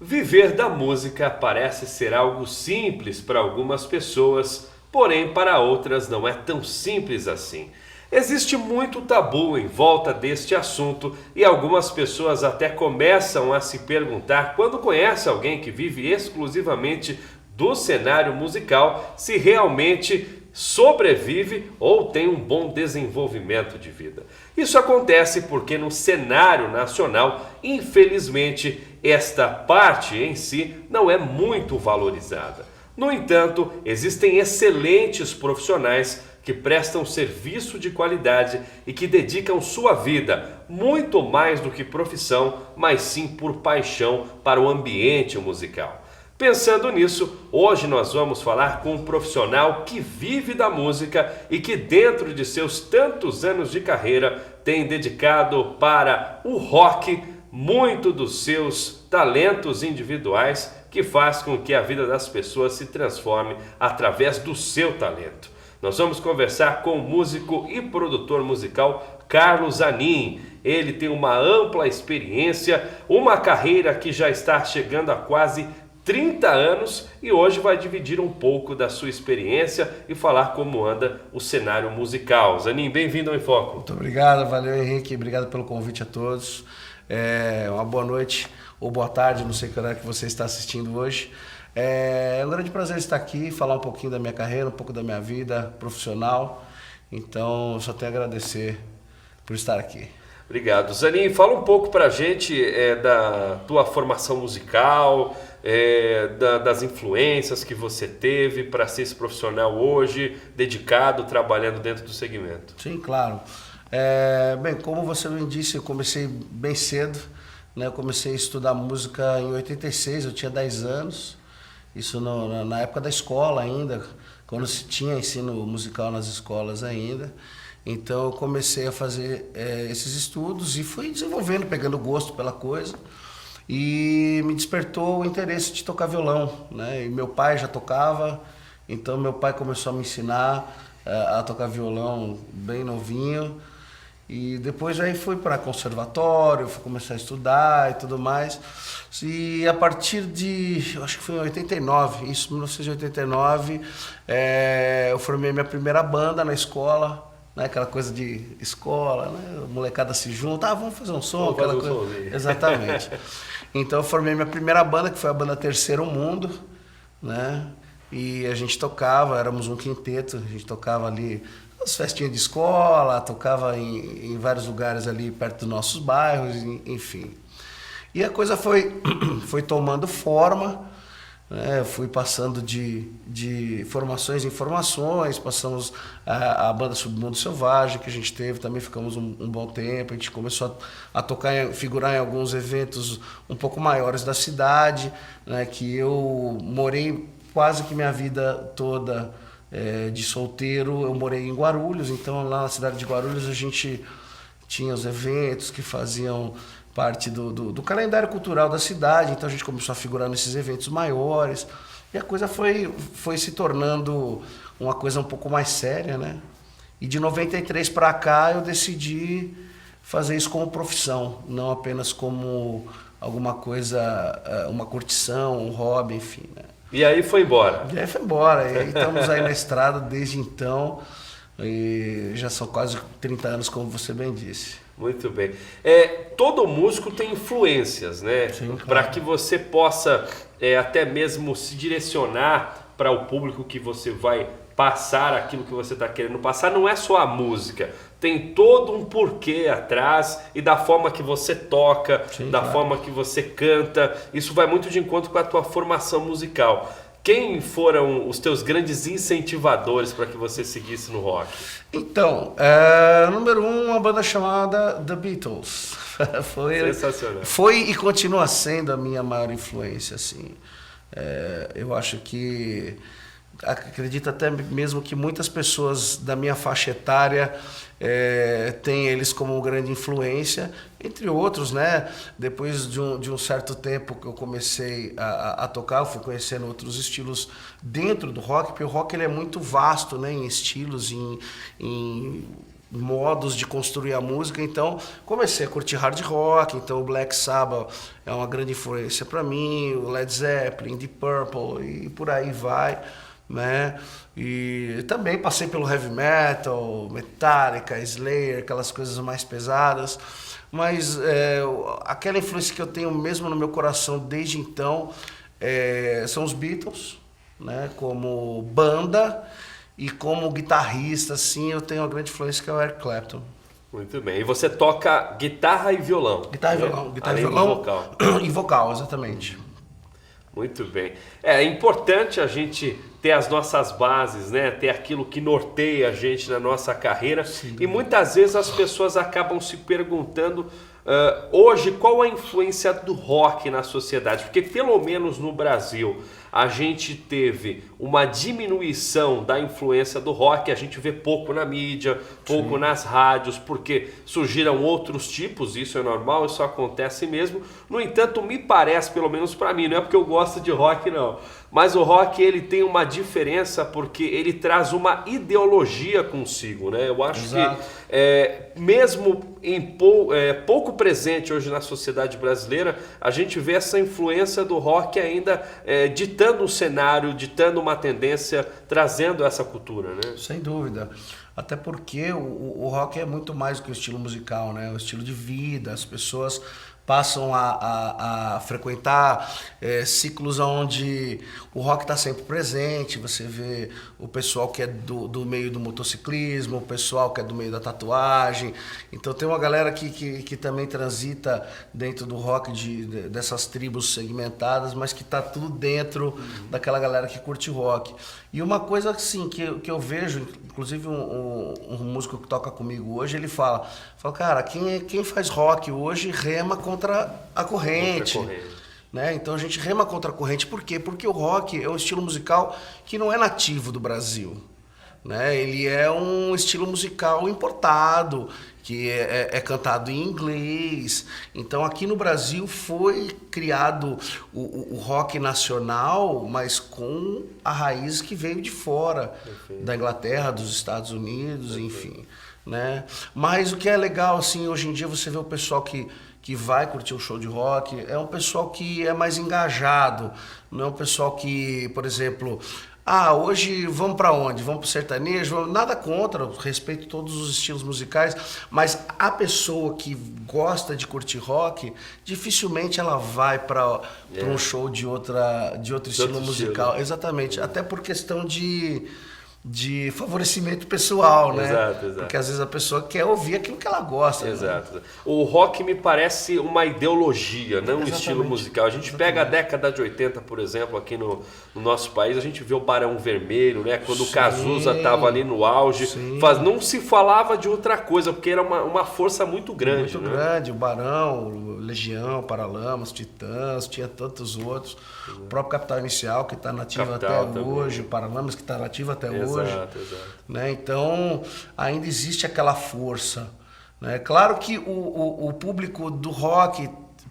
Viver da música parece ser algo simples para algumas pessoas, porém para outras não é tão simples assim. Existe muito tabu em volta deste assunto e algumas pessoas até começam a se perguntar, quando conhece alguém que vive exclusivamente do cenário musical, se realmente sobrevive ou tem um bom desenvolvimento de vida. Isso acontece porque no cenário nacional, infelizmente, esta parte em si não é muito valorizada. No entanto, existem excelentes profissionais que prestam serviço de qualidade e que dedicam sua vida, muito mais do que profissão, mas sim por paixão para o ambiente musical. Pensando nisso, hoje nós vamos falar com um profissional que vive da música e que dentro de seus tantos anos de carreira tem dedicado para o rock muito dos seus talentos individuais, que faz com que a vida das pessoas se transforme através do seu talento. Nós vamos conversar com o músico e produtor musical Carlos Zanin. Ele tem uma ampla experiência, uma carreira que já está chegando a quase 30 anos e hoje vai dividir um pouco da sua experiência e falar como anda o cenário musical. Zanin, bem-vindo ao Em Foco. Muito obrigado, valeu Henrique, obrigado pelo convite a todos. Uma boa noite ou boa tarde, não sei que hora que você está assistindo hoje. É um grande prazer estar aqui, falar um pouquinho da minha carreira, um pouco da minha vida profissional. Então, só tenho a agradecer por estar aqui. Obrigado. Zanin, fala um pouco pra gente da tua formação musical, das influências que você teve para ser esse profissional hoje, dedicado, trabalhando dentro do segmento. Sim, claro. Bem, como você me disse, eu comecei bem cedo, né? Eu comecei a estudar música em 86, eu tinha 10 anos, isso na época da escola ainda, quando se tinha ensino musical nas escolas ainda. Então eu comecei a fazer esses estudos e fui desenvolvendo, pegando gosto pela coisa e me despertou o interesse de tocar violão, né? E meu pai já tocava, então meu pai começou a me ensinar a tocar violão bem novinho e depois aí fui para conservatório, fui começar a estudar e tudo mais. E a partir de, acho que foi em 89, isso, 1989, eu formei minha primeira banda na escola. Né, aquela coisa de escola, né, a molecada se junta, vamos fazer um som, aquela coisa. Exatamente. Então eu formei minha primeira banda, que foi a banda Terceiro Mundo, né? E a gente tocava, éramos um quinteto, a gente tocava ali nas festinhas de escola, tocava em vários lugares ali perto dos nossos bairros, enfim. E a coisa foi tomando forma. Fui passando de formações em formações, passamos a banda Submundo Selvagem, que a gente teve, também ficamos um bom tempo, a gente começou a tocar, figurar em alguns eventos um pouco maiores da cidade, né, que eu morei quase que minha vida toda de solteiro, eu morei em Guarulhos, então lá na cidade de Guarulhos a gente tinha os eventos que faziam parte do calendário cultural da cidade, então a gente começou a figurar nesses eventos maiores e a coisa foi se tornando uma coisa um pouco mais séria, né? E de 93 para cá eu decidi fazer isso como profissão, não apenas como alguma coisa, uma curtição, um hobby, enfim, né? E aí foi embora? E aí foi embora, e aí estamos aí na estrada desde então, e já são quase 30 anos, como você bem disse. Muito bem. Todo músico tem influências, né? Sim, claro. Para que você possa até mesmo se direcionar para o público que você vai passar aquilo que você está querendo passar. Não é só a música, tem todo um porquê atrás e da forma que você toca, Sim, da claro. forma que você canta. Isso vai muito de encontro com a tua formação musical. Quem foram os teus grandes incentivadores para que você seguisse no rock? Então, número 1, uma banda chamada The Beatles. Sensacional. Foi e continua sendo a minha maior influência, assim. Eu acho que, acredito até mesmo que muitas pessoas da minha faixa etária têm eles como grande influência, entre outros, né? Depois de um certo tempo que eu comecei a tocar, eu fui conhecendo outros estilos dentro do rock, porque o rock ele é muito vasto, né? Em estilos, em modos de construir a música, então comecei a curtir hard rock, então o Black Sabbath é uma grande influência para mim, o Led Zeppelin, Deep Purple e por aí vai, né? E também passei pelo heavy metal, Metallica, Slayer, aquelas coisas mais pesadas, mas aquela influência que eu tenho mesmo no meu coração desde então são os Beatles, né? Como banda. E como guitarrista, assim, eu tenho uma grande influência que é o Eric Clapton. Muito bem. E você toca guitarra e violão? Guitarra e né? violão. Guitarra Além e violão. do vocal. E vocal, exatamente. Muito bem. É importante a gente ter as nossas bases, né? Ter aquilo que norteia a gente na nossa carreira. Sim. E muitas vezes as pessoas acabam se perguntando hoje qual a influência do rock na sociedade. Porque pelo menos no Brasil a gente teve uma diminuição da influência do rock, a gente vê pouco na mídia, pouco nas rádios, porque surgiram outros tipos, isso é normal, isso acontece mesmo. No entanto, me parece, pelo menos para mim, não é porque eu gosto de rock não, mas o rock ele tem uma diferença porque ele traz uma ideologia consigo, né? Eu acho que mesmo em pouco presente hoje na sociedade brasileira, a gente vê essa influência do rock ainda ditando um cenário, ditando uma tendência, trazendo essa cultura, né? Sem dúvida. Até porque o rock é muito mais do que o estilo musical, né? O estilo de vida, as pessoas passam a frequentar ciclos onde o rock está sempre presente. Você vê o pessoal que é do meio do motociclismo, o pessoal que é do meio da tatuagem. Então tem uma galera que também transita dentro do rock dessas tribos segmentadas, mas que está tudo dentro daquela galera que curte rock. E uma coisa assim, que eu vejo, inclusive um músico que toca comigo hoje, ele fala, cara, quem faz rock hoje rema contra a corrente. Né? Então a gente rema contra a corrente. Por quê? Porque o rock é um estilo musical que não é nativo do Brasil. Né? Ele é um estilo musical importado, que é cantado em inglês. Então aqui no Brasil foi criado o rock nacional, mas com a raiz que veio de fora, da Inglaterra, dos Estados Unidos, enfim. Né? Mas o que é legal, assim, hoje em dia você vê o pessoal que vai curtir um show de rock, é um pessoal que é mais engajado, não é um pessoal que, por exemplo, hoje vamos para onde? Vamos para o sertanejo? Nada contra, respeito todos os estilos musicais, mas a pessoa que gosta de curtir rock, dificilmente ela vai para um show de outro estilo musical. Estilo. Exatamente, até por questão de favorecimento pessoal, né? Exato. Porque às vezes a pessoa quer ouvir aquilo que ela gosta. Exato. Né? O rock me parece uma ideologia, não um estilo musical. A gente pega a década de 80, por exemplo, aqui no nosso país, a gente vê o Barão Vermelho, né? Quando o Cazuza estava ali no auge, não se falava de outra coisa, porque era uma força muito grande. Muito grande, o Barão, o Legião, Paralamas, Titãs, tinha tantos outros. O próprio Capital Inicial, que está nativo até hoje, o Paralamas, que está nativo até hoje. Exato. Né? Então, ainda existe aquela força. Né? Claro que o público do rock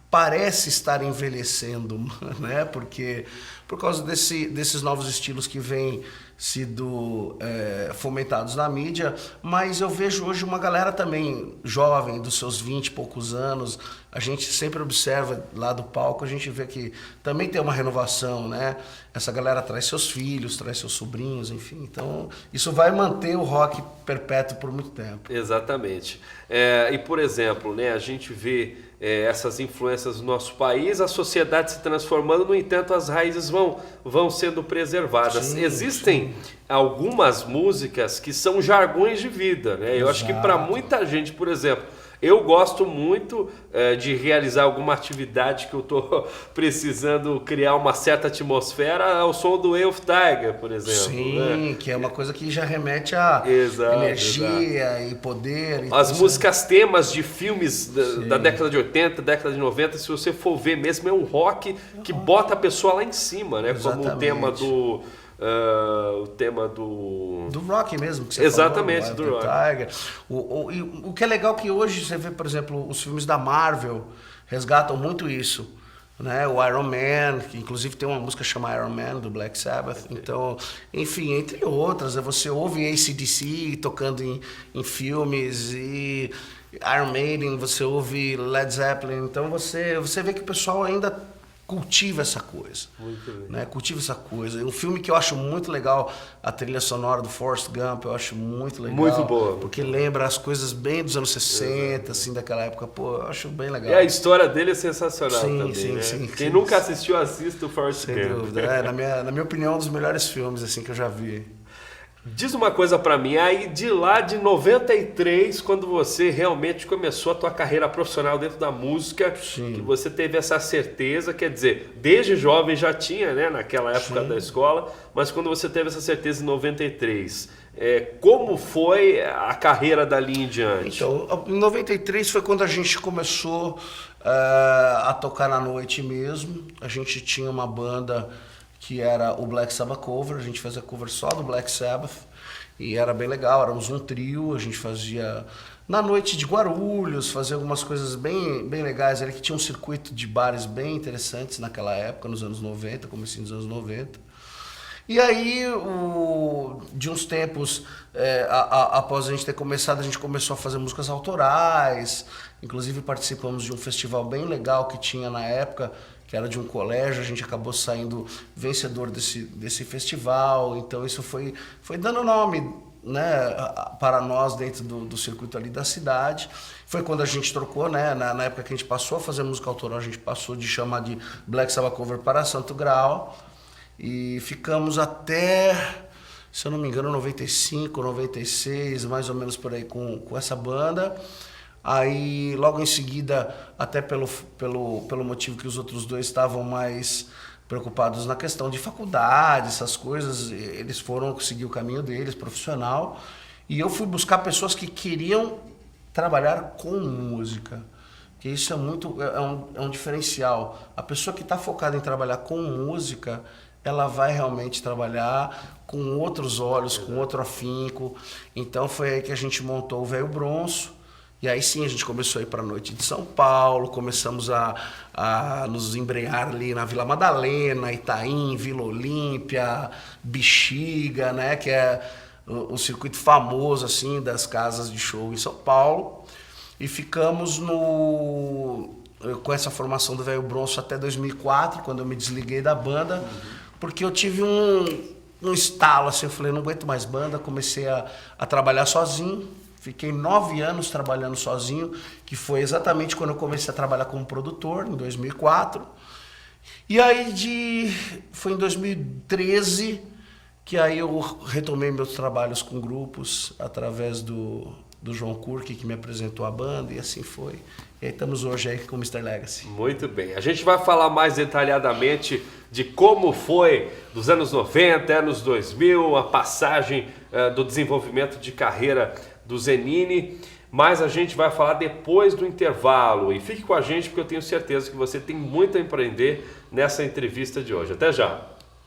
parece estar envelhecendo, né? Porque por causa desses novos estilos que vêm sido fomentados na mídia, mas eu vejo hoje uma galera também jovem, dos seus 20 e poucos anos, a gente sempre observa lá do palco, a gente vê que também tem uma renovação, né? Essa galera traz seus filhos, traz seus sobrinhos, enfim, então isso vai manter o rock perpétuo por muito tempo. Exatamente. E por exemplo, né, a gente vê essas influências do nosso país, a sociedade se transformando, no entanto as raízes vão sendo preservadas. Existem algumas músicas que são jargões de vida, né? Eu acho que para muita gente, por exemplo, eu gosto muito de realizar alguma atividade que eu estou precisando criar uma certa atmosfera ao som do Eye of Tiger, por exemplo. Sim, né? Que é uma coisa que já remete a energia e poder. As músicas temas de filmes da década de 80, década de 90, se você for ver mesmo, é um rock que bota a pessoa lá em cima, né? Exatamente. Como o tema do rock mesmo, que você exatamente, falou, do rock. Tiger. O que é legal que hoje você vê, por exemplo, os filmes da Marvel resgatam muito isso, né? O Iron Man, que inclusive tem uma música chamada Iron Man, do Black Sabbath. Então, enfim, entre outras, você ouve AC/DC tocando em filmes, e Iron Maiden, você ouve Led Zeppelin. Então você vê que o pessoal ainda cultiva essa coisa. Muito bem. Né? Cultiva essa coisa. E um filme que eu acho muito legal, a trilha sonora do Forrest Gump, eu acho muito legal. Muito boa. Porque lembra as coisas bem dos anos 60, assim, daquela época. Pô, eu acho bem legal. E a história dele é sensacional Sim, também, sim, né? sim, Quem sim. nunca assistiu, assista o Forrest Sem Gump. dúvida. Na minha opinião, um dos melhores filmes assim, que eu já vi. Diz uma coisa pra mim, aí de lá de 93, quando você realmente começou a tua carreira profissional dentro da música, Sim. que você teve essa certeza, quer dizer, desde jovem já tinha, né, naquela época Sim. da escola, mas quando você teve essa certeza em 93, como foi a carreira dali em diante? Então, em 93 foi quando a gente começou a tocar na noite mesmo. A gente tinha uma banda que era o Black Sabbath Cover, a gente fazia cover só do Black Sabbath, e era bem legal, éramos um trio, a gente fazia na noite de Guarulhos, fazia algumas coisas bem legais, ali que tinha um circuito de bares bem interessantes naquela época, nos anos 90, comecinho dos anos 90. E aí, de uns tempos, após a gente ter começado, a gente começou a fazer músicas autorais, inclusive participamos de um festival bem legal que tinha na época, que era de um colégio, a gente acabou saindo vencedor desse festival, então isso foi dando nome, né, para nós dentro do circuito ali da cidade. Foi quando a gente trocou, né, na época que a gente passou a fazer música autoral, a gente passou de chamar de Black Sabbath Cover para Santo Grau, e ficamos até, se eu não me engano, 95, 96, mais ou menos por aí com essa banda. Aí, logo em seguida, até pelo motivo que os outros dois estavam mais preocupados na questão de faculdade, essas coisas, eles foram seguir o caminho deles, profissional, e eu fui buscar pessoas que queriam trabalhar com música, que isso é um diferencial. A pessoa que está focada em trabalhar com música, ela vai realmente trabalhar com outros olhos, com outro afinco. Então foi aí que a gente montou o Velho Bronço. E aí sim a gente começou a ir para a noite de São Paulo, começamos a nos embrenhar ali na Vila Madalena, Itaim, Vila Olímpia, Bexiga, né, que é o circuito famoso assim das casas de show em São Paulo. E ficamos com essa formação do Velho Bronço até 2004, quando eu me desliguei da banda, porque eu tive um estalo assim, eu falei, não aguento mais banda, comecei a trabalhar sozinho. Fiquei 9 anos trabalhando sozinho, que foi exatamente quando eu comecei a trabalhar como produtor, em 2004. E aí foi em 2013 que aí eu retomei meus trabalhos com grupos, através do João Kurk, que me apresentou a banda, e assim foi. E aí estamos hoje aí com o Mr. Legacy. Muito bem. A gente vai falar mais detalhadamente de como foi dos anos 90, anos 2000, a passagem do desenvolvimento de carreira do Zenini, mas a gente vai falar depois do intervalo. E fique com a gente, porque eu tenho certeza que você tem muito a aprender nessa entrevista de hoje. Até já!